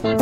Halo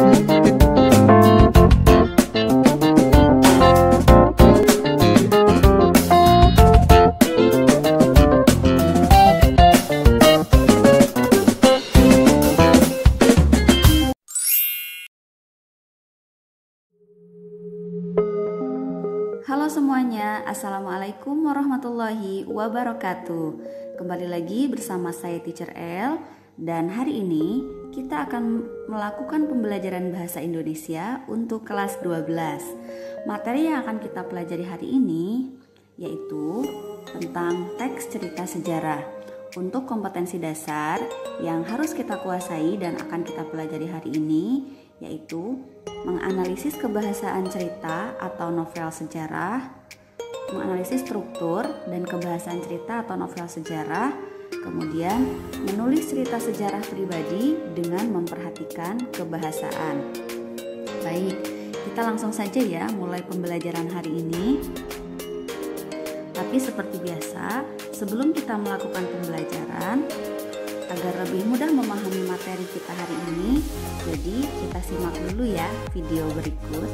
semuanya, Assalamualaikum warahmatullahi wabarakatuh. Kembali lagi bersama saya Teacher L. Dan hari ini kita akan melakukan pembelajaran bahasa Indonesia untuk kelas 12. Materi yang akan kita pelajari hari ini yaitu tentang teks cerita sejarah. Untuk kompetensi dasar yang harus kita kuasai dan akan kita pelajari hari ini yaitu menganalisis kebahasaan cerita atau novel sejarah, menganalisis struktur dan kebahasaan cerita atau novel sejarah, kemudian menulis cerita sejarah pribadi dengan memperhatikan kebahasaan. Baik, kita langsung saja ya mulai pembelajaran hari ini. Tapi seperti biasa, sebelum kita melakukan pembelajaran, agar lebih mudah memahami materi kita hari ini, jadi kita simak dulu ya video berikut.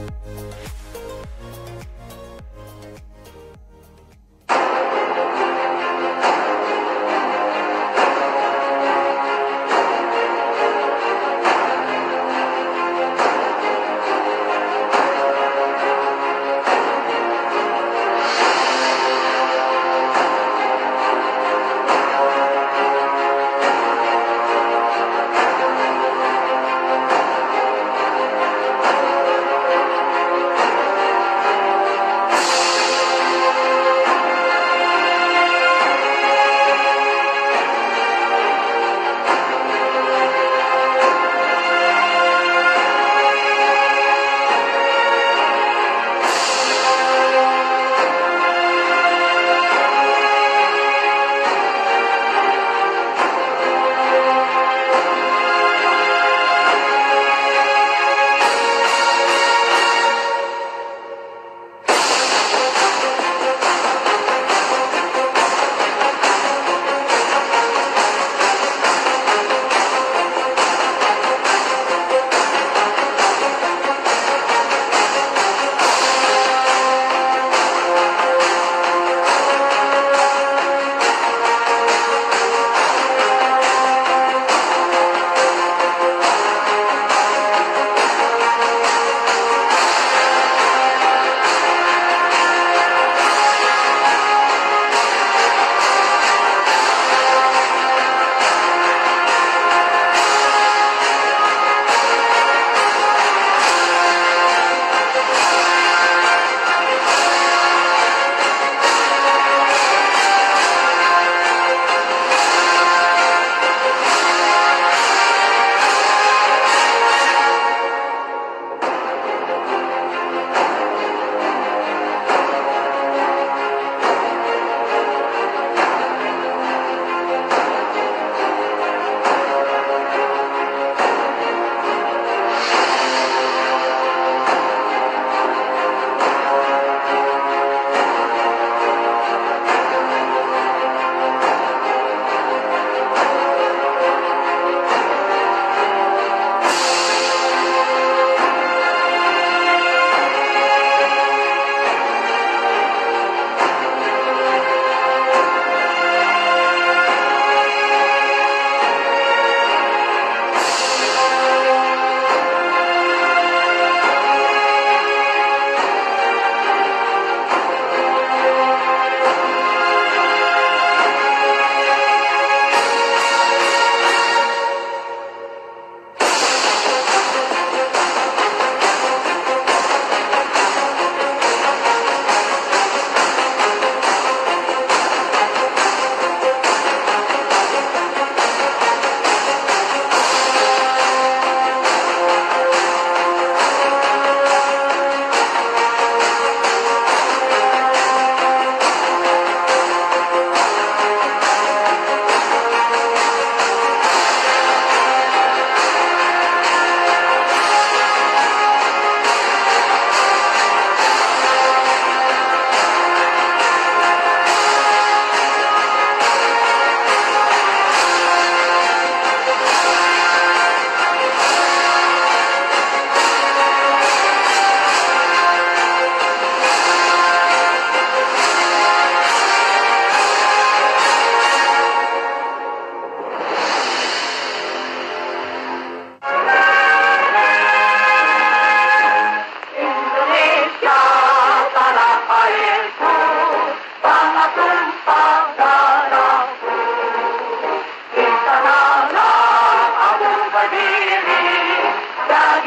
Nah,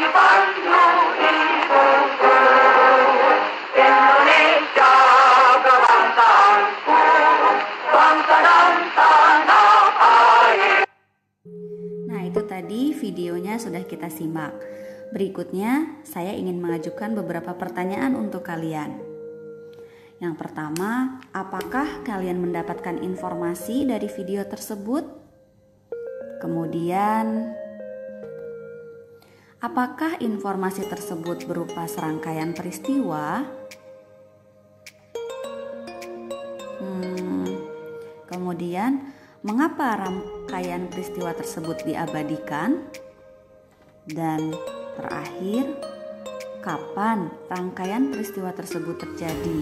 itu tadi videonya sudah kita simak. Berikutnya, saya ingin mengajukan beberapa pertanyaan untuk kalian. Yang pertama, apakah kalian mendapatkan informasi dari video tersebut? Kemudian, apakah informasi tersebut berupa serangkaian peristiwa? Kemudian, mengapa rangkaian peristiwa tersebut diabadikan? Dan terakhir, kapan rangkaian peristiwa tersebut terjadi?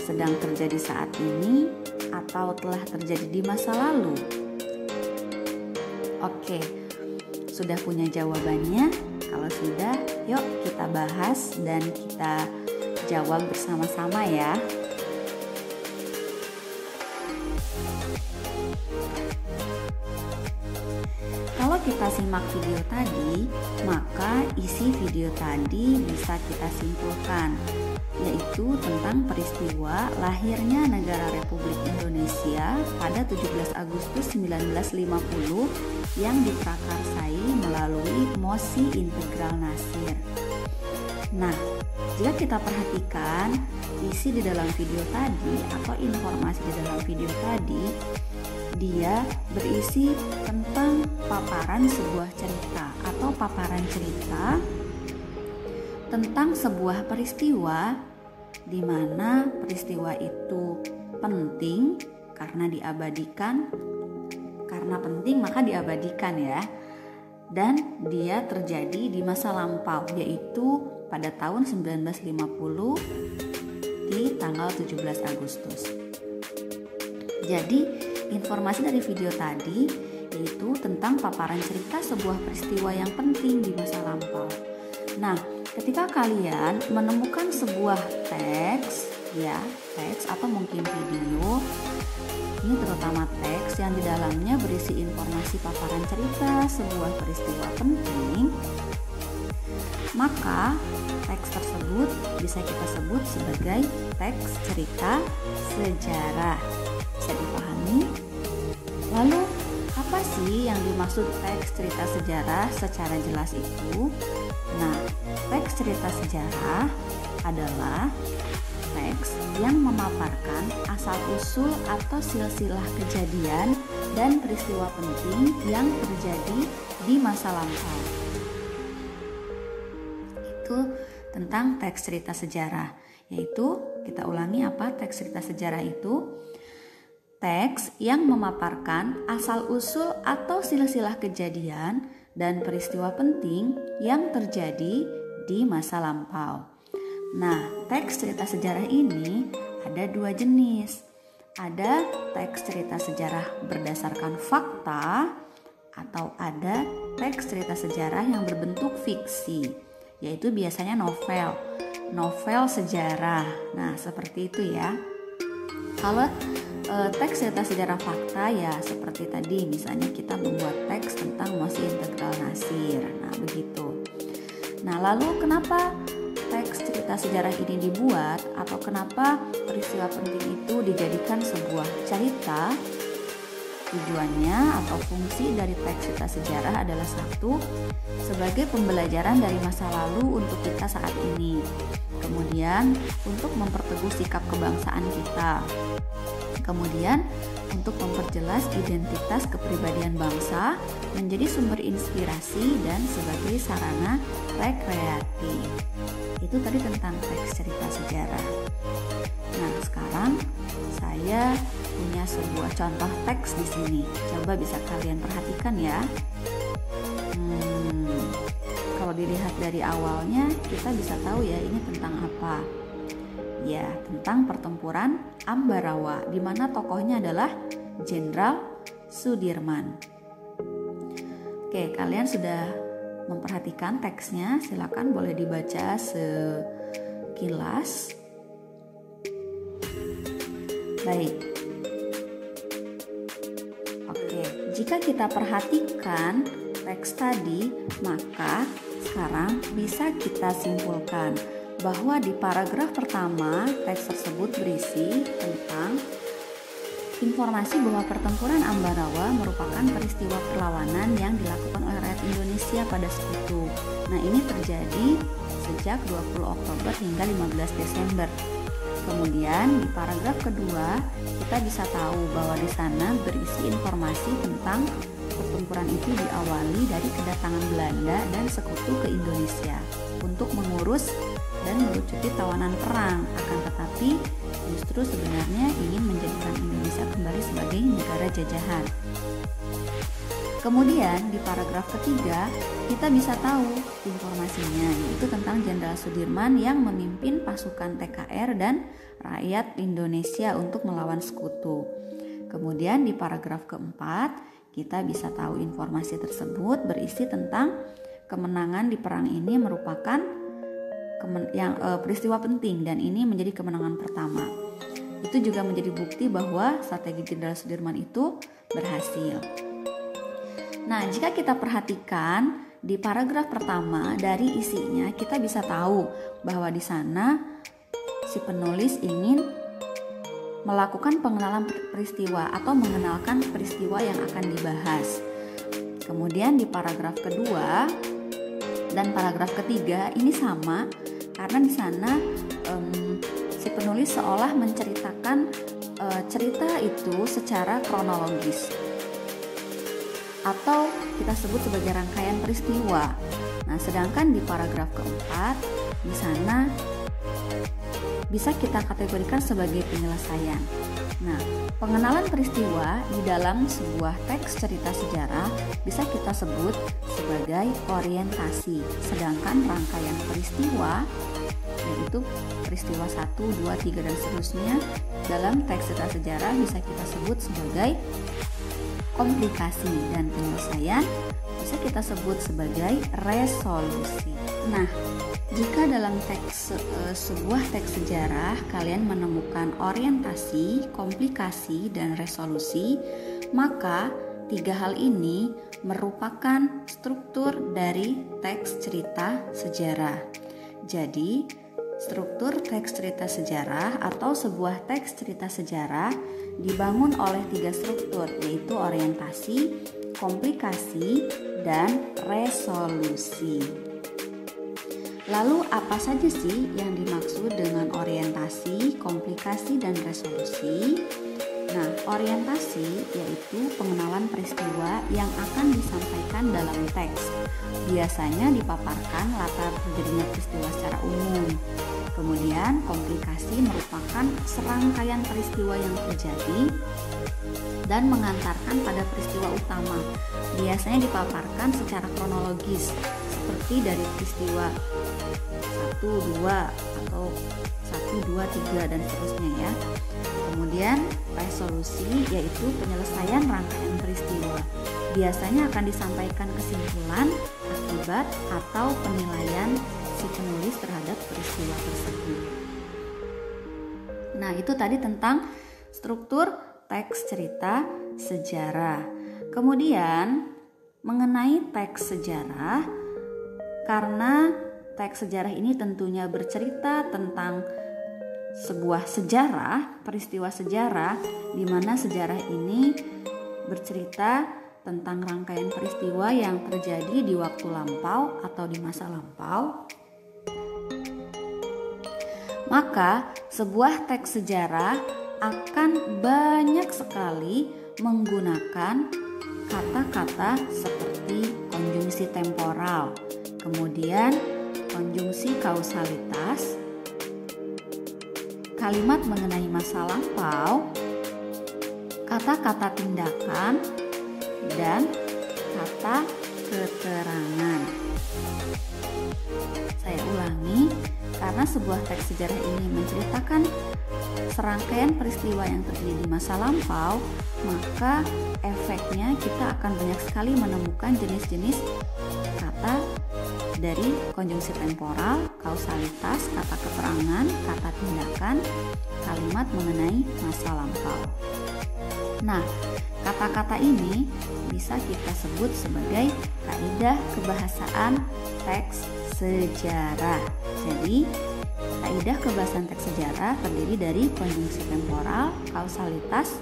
Sedang terjadi saat ini atau telah terjadi di masa lalu? Oke, sudah punya jawabannya? Kalau sudah, yuk kita bahas dan kita jawab bersama-sama ya. Kalau kita simak video tadi, maka isi video tadi bisa kita simpulkan, yaitu tentang peristiwa lahirnya negara Republik Indonesia pada 17 Agustus 1950 yang diprakarsai melalui Mosi Integral Nasir. Nah, jika kita perhatikan isi di dalam video tadi atau informasi di dalam video tadi, dia berisi tentang paparan sebuah cerita atau paparan cerita tentang sebuah peristiwa di mana peristiwa itu penting karena diabadikan, karena penting maka diabadikan ya. Dan dia terjadi di masa lampau, yaitu pada tahun 1950 di tanggal 17 Agustus. Jadi informasi dari video tadi yaitu tentang paparan cerita sebuah peristiwa yang penting di masa lampau. Nah, ketika kalian menemukan sebuah teks atau mungkin video, ini terutama teks yang di dalamnya berisi informasi paparan cerita sebuah peristiwa penting, maka teks tersebut bisa kita sebut sebagai teks cerita sejarah. Bisa dipahami? Lalu apa sih yang dimaksud teks cerita sejarah secara jelas itu? Nah, teks cerita sejarah adalah teks yang memaparkan asal-usul atau silsilah kejadian dan peristiwa penting yang terjadi di masa lampau. Itu tentang teks cerita sejarah, yaitu kita ulangi apa teks cerita sejarah itu? Teks yang memaparkan asal-usul atau silsilah kejadian dan peristiwa penting yang terjadi di masa lampau. Nah, teks cerita sejarah ini ada dua jenis. Ada teks cerita sejarah berdasarkan fakta atau ada teks cerita sejarah yang berbentuk fiksi, yaitu biasanya novel sejarah. Nah, seperti itu ya. Kalau teks cerita sejarah fakta ya seperti tadi, misalnya kita membuat teks tentang Mosi Integral Nasir. Nah, begitu. Nah, lalu kenapa teks cerita sejarah ini dibuat atau kenapa peristiwa penting itu dijadikan sebuah cerita? Tujuannya atau fungsi dari teks cerita sejarah adalah satu, sebagai pembelajaran dari masa lalu untuk kita saat ini. Kemudian untuk memperteguh sikap kebangsaan kita. Kemudian untuk memperjelas identitas kepribadian bangsa, menjadi sumber inspirasi dan sebagai sarana rekreatif. Itu tadi tentang teks cerita sejarah. Nah, sekarang saya punya sebuah contoh teks di sini. Coba bisa kalian perhatikan ya. Kalau dilihat dari awalnya, kita bisa tahu ya ini tentang apa. Ya, tentang pertempuran Ambarawa, di mana tokohnya adalah Jenderal Sudirman. Oke, kalian sudah memperhatikan teksnya, silakan boleh dibaca sekilas. Baik. Oke, jika kita perhatikan teks tadi, maka sekarang bisa kita simpulkan bahwa di paragraf pertama teks tersebut berisi tentang informasi bahwa pertempuran Ambarawa merupakan peristiwa perlawanan yang dilakukan oleh rakyat Indonesia pada Sekutu. Nah, ini terjadi sejak 20 Oktober hingga 15 Desember. Kemudian di paragraf kedua kita bisa tahu bahwa di sana berisi informasi tentang pertempuran itu diawali dari kedatangan Belanda dan Sekutu ke Indonesia untuk mengurus dan melucuti tawanan perang, akan tetapi justru sebenarnya ingin menjadikan Indonesia kembali sebagai negara jajahan. Kemudian di paragraf ketiga kita bisa tahu informasinya, yaitu tentang Jenderal Sudirman yang memimpin pasukan TKR dan rakyat Indonesia untuk melawan Sekutu. Kemudian di paragraf keempat kita bisa tahu informasi tersebut berisi tentang kemenangan di perang ini merupakan peristiwa penting dan ini menjadi kemenangan pertama. Itu juga menjadi bukti bahwa strategi Jenderal Sudirman itu berhasil. Nah, jika kita perhatikan di paragraf pertama dari isinya, kita bisa tahu bahwa di sana si penulis ingin melakukan pengenalan peristiwa atau mengenalkan peristiwa yang akan dibahas. Kemudian di paragraf kedua dan paragraf ketiga ini sama, karena di sana si penulis seolah menceritakan cerita itu secara kronologis atau kita sebut sebagai rangkaian peristiwa. Nah, sedangkan di paragraf keempat di sana bisa kita kategorikan sebagai penyelesaian. Nah, pengenalan peristiwa di dalam sebuah teks cerita sejarah bisa kita sebut sebagai orientasi, sedangkan rangkaian peristiwa, yaitu peristiwa 1, 2, 3, dan seterusnya dalam teks cerita sejarah bisa kita sebut sebagai komplikasi, dan penyelesaian bisa kita sebut sebagai resolusi. Nah, jika dalam sebuah teks sejarah kalian menemukan orientasi, komplikasi, dan resolusi, maka tiga hal ini merupakan struktur dari teks cerita sejarah. Jadi, struktur teks cerita sejarah atau sebuah teks cerita sejarah dibangun oleh tiga struktur, yaitu orientasi, komplikasi, dan resolusi. Lalu apa saja sih yang dimaksud dengan orientasi, komplikasi, dan resolusi? Nah, orientasi yaitu pengenalan peristiwa yang akan disampaikan dalam teks. Biasanya dipaparkan latar terjadinya peristiwa secara umum. Kemudian komplikasi merupakan serangkaian peristiwa yang terjadi dan mengantarkan pada peristiwa utama. Biasanya dipaparkan secara kronologis, seperti dari peristiwa 1, 2 atau 1, 2, 3 dan seterusnya ya. Kemudian resolusi yaitu penyelesaian rangkaian peristiwa. Biasanya akan disampaikan kesimpulan, akibat, atau penilaian si penulis terhadap peristiwa tersebut. Nah, itu tadi tentang struktur teks cerita sejarah. Kemudian mengenai teks sejarah, karena teks sejarah ini tentunya bercerita tentang sebuah sejarah, peristiwa sejarah, di mana sejarah ini bercerita tentang rangkaian peristiwa yang terjadi di waktu lampau atau di masa lampau. Maka sebuah teks sejarah akan banyak sekali menggunakan kata-kata seperti konjungsi temporal, kemudian konjungsi kausalitas, kalimat mengenai masa lampau, kata-kata tindakan, dan kata keterangan. Saya ulangi, karena sebuah teks sejarah ini menceritakan serangkaian peristiwa yang terjadi di masa lampau, maka efeknya kita akan banyak sekali menemukan jenis-jenis kata dari konjungsi temporal, kausalitas, kata keterangan, kata tindakan, kalimat mengenai masa lampau. Nah, kata-kata ini bisa kita sebut sebagai kaidah kebahasaan teks sejarah. Jadi, kaidah kebahasaan teks sejarah terdiri dari konjungsi temporal, kausalitas,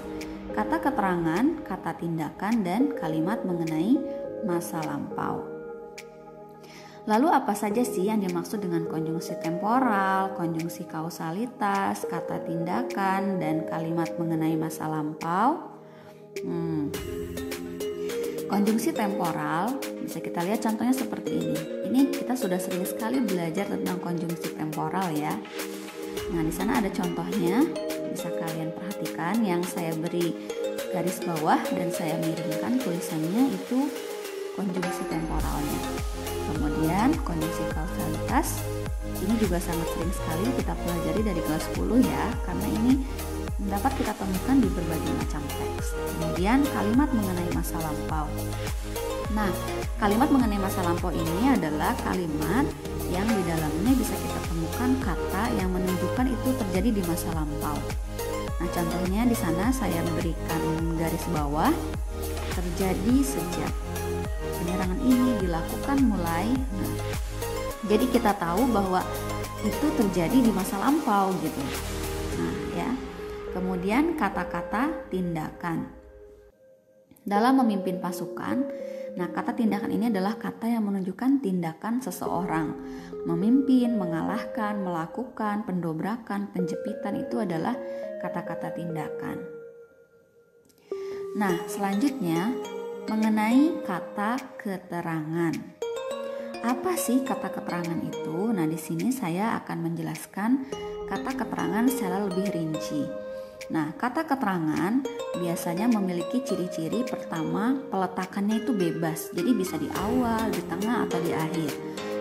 kata keterangan, kata tindakan, dan kalimat mengenai masa lampau. Lalu apa saja sih yang dimaksud dengan konjungsi temporal, konjungsi kausalitas, kata tindakan, dan kalimat mengenai masa lampau? Konjungsi temporal bisa kita lihat contohnya seperti ini. Ini kita sudah sering sekali belajar tentang konjungsi temporal ya. Nah, di sana ada contohnya, bisa kalian perhatikan yang saya beri garis bawah dan saya miringkan tulisannya itu konjungsi temporalnya. Kemudian konjungsi kausalitas ini juga sangat sering sekali kita pelajari dari kelas 10 ya, karena ini dapat kita temukan di berbagai macam teks. Kemudian kalimat mengenai masa lampau. Nah, kalimat mengenai masa lampau ini adalah kalimat yang di dalamnya bisa kita temukan kata yang menunjukkan itu terjadi di masa lampau. Nah, contohnya di sana saya berikan garis bawah, terjadi sejak. Penyerangan ini dilakukan mulai. Nah, jadi kita tahu bahwa itu terjadi di masa lampau gitu. Nah, ya. Kemudian kata-kata tindakan. Dalam memimpin pasukan, nah kata tindakan ini adalah kata yang menunjukkan tindakan seseorang. Memimpin, mengalahkan, melakukan, pendobrakan, penjepitan itu adalah kata-kata tindakan. Nah, selanjutnya mengenai kata keterangan. Apa sih kata keterangan itu? Nah, di sini saya akan menjelaskan kata keterangan secara lebih rinci. Nah, kata keterangan biasanya memiliki ciri-ciri. Pertama, peletakannya itu bebas. Jadi bisa di awal, di tengah, atau di akhir.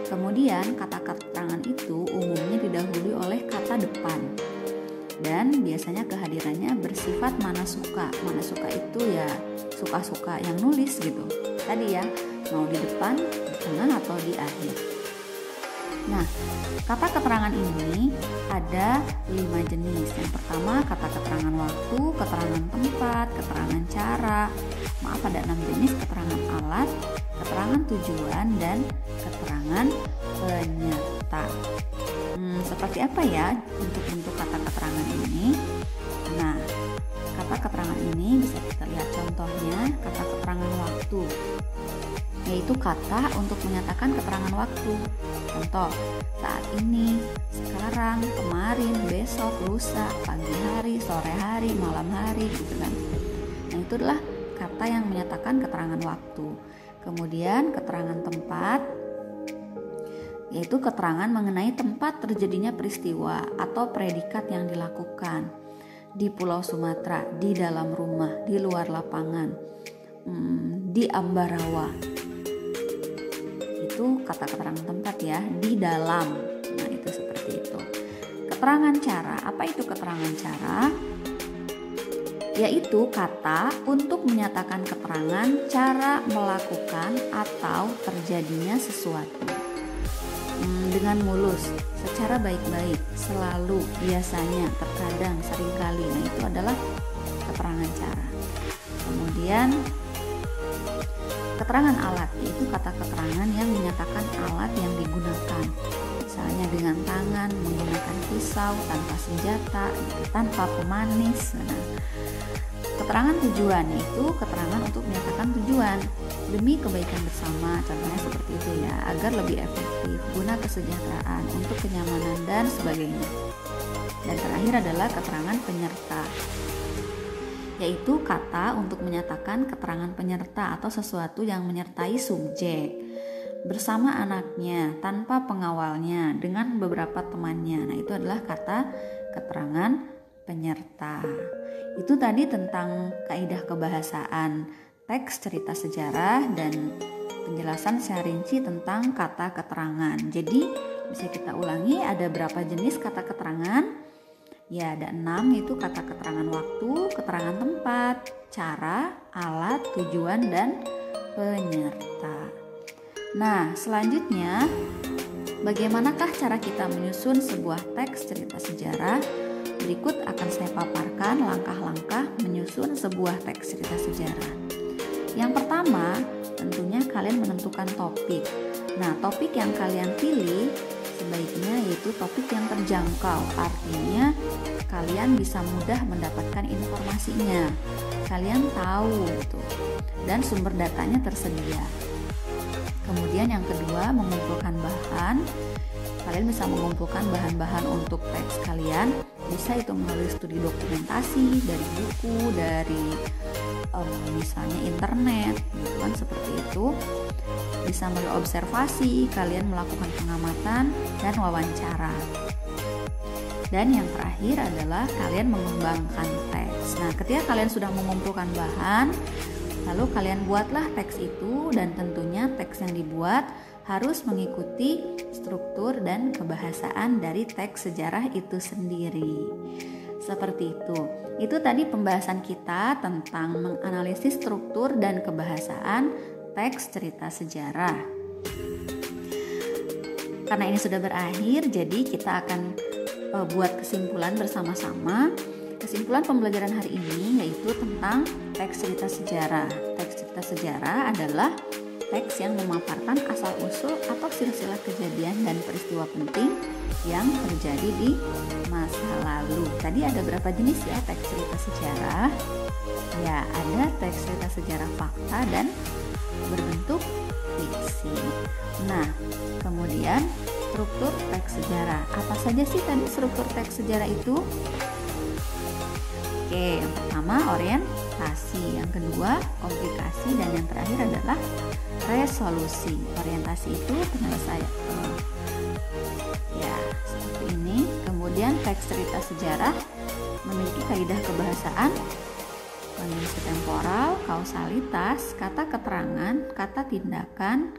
Kemudian, kata keterangan itu umumnya didahului oleh kata depan. Dan biasanya kehadirannya bersifat mana suka. Mana suka itu ya suka-suka yang nulis gitu. Tadi ya, mau di depan, di tengah, atau di akhir. Nah, kata keterangan ini ada 5 jenis. Yang pertama, kata keterangan waktu, keterangan tempat, keterangan cara. Maaf, ada 6 jenis: keterangan alat, keterangan tujuan, dan keterangan penyerta. Seperti apa ya bentuk-bentuk kata keterangan ini? Nah, kata keterangan ini bisa kita lihat contohnya. Kata keterangan waktu, yaitu kata untuk menyatakan keterangan waktu. Contoh, saat ini, sekarang, kemarin, besok, lusa, pagi hari, sore hari, malam hari, gitu kan. Nah, itu adalah kata yang menyatakan keterangan waktu. Kemudian keterangan tempat, yaitu keterangan mengenai tempat terjadinya peristiwa atau predikat yang dilakukan. Di Pulau Sumatera, di dalam rumah, di luar lapangan, di Ambarawa. Itu kata keterangan tempat ya, di dalam. Nah, itu seperti itu. Keterangan cara, apa itu keterangan cara? Yaitu kata untuk menyatakan keterangan cara melakukan atau terjadinya sesuatu dengan mulus, secara baik-baik, selalu, biasanya, terkadang, seringkali. Nah, itu adalah keterangan cara. Kemudian keterangan alat, yaitu kata keterangan yang menyatakan alat yang digunakan. Misalnya dengan tangan, menggunakan pisau, tanpa senjata, tanpa pemanis. Nah, keterangan tujuan, yaitu keterangan untuk menyatakan tujuan demi kebaikan bersama, contohnya seperti itu ya, agar lebih efektif, guna kesejahteraan, untuk kenyamanan, dan sebagainya. Dan terakhir adalah keterangan penyerta, yaitu kata untuk menyatakan keterangan penyerta atau sesuatu yang menyertai subjek bersama anaknya, tanpa pengawalnya, dengan beberapa temannya. Nah, itu adalah kata keterangan penyerta. Itu tadi tentang kaidah kebahasaan teks cerita sejarah dan penjelasan secara rinci tentang kata keterangan. Jadi bisa kita ulangi, ada berapa jenis kata keterangan? Ya, ada 6, yaitu kata keterangan waktu, keterangan tempat, cara, alat, tujuan, dan penyerta. Nah, selanjutnya bagaimanakah cara kita menyusun sebuah teks cerita sejarah? berikut akan saya paparkan langkah-langkah menyusun sebuah teks cerita sejarah. Yang pertama, tentunya kalian menentukan topik. Nah, topik yang kalian pilih sebaiknya yaitu topik yang terjangkau, artinya kalian bisa mudah mendapatkan informasinya. Kalian tahu gitu, dan sumber datanya tersedia. Kemudian yang kedua, mengumpulkan bahan. Kalian bisa mengumpulkan bahan-bahan untuk teks kalian. Bisa itu melalui studi dokumentasi, dari buku, dari misalnya internet, gitu kan, seperti itu. Bisa melalui observasi, kalian melakukan pengamatan dan wawancara. Dan yang terakhir adalah kalian mengembangkan teks. Nah, ketika kalian sudah mengumpulkan bahan, lalu kalian buatlah teks itu, dan tentunya teks yang dibuat harus mengikuti struktur dan kebahasaan dari teks sejarah itu sendiri. Seperti itu. Itu tadi pembahasan kita tentang menganalisis struktur dan kebahasaan teks cerita sejarah. Karena ini sudah berakhir, jadi kita akan buat kesimpulan bersama-sama. Kesimpulan pembelajaran hari ini yaitu tentang teks cerita sejarah. Teks cerita sejarah adalah teks yang memaparkan asal-usul atau silsilah kejadian dan peristiwa penting yang terjadi di masa lalu. Tadi ada berapa jenis ya teks cerita sejarah? Ya, ada teks cerita sejarah fakta dan berbentuk fiksi. Nah, kemudian struktur teks sejarah. Apa saja sih tadi struktur teks sejarah itu? Oke, yang pertama orientasi, yang kedua komplikasi, dan yang terakhir adalah resolusi. Orientasi itu penyelesaian. Ya, seperti ini. Kemudian teks cerita sejarah memiliki kaidah kebahasaan, kondisi temporal, kausalitas, kata keterangan, kata tindakan,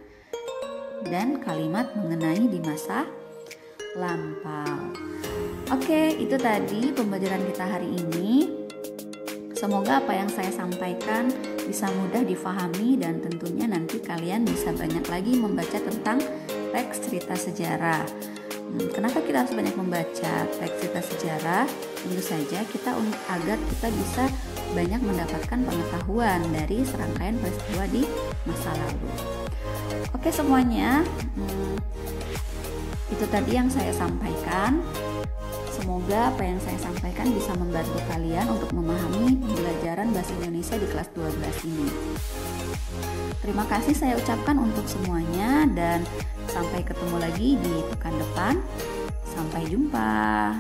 dan kalimat mengenai di masa lampau. Oke, itu tadi pembelajaran kita hari ini. Semoga apa yang saya sampaikan bisa mudah difahami, dan tentunya nanti kalian bisa banyak lagi membaca tentang teks cerita sejarah. Kenapa kita harus banyak membaca teks cerita sejarah? Tentu saja agar kita bisa banyak mendapatkan pengetahuan dari serangkaian peristiwa di masa lalu. Oke semuanya, itu tadi yang saya sampaikan. Semoga apa yang saya sampaikan bisa membantu kalian untuk memahami pembelajaran bahasa Indonesia di kelas 12 ini. Terima kasih saya ucapkan untuk semuanya, dan sampai ketemu lagi di pekan depan. Sampai jumpa.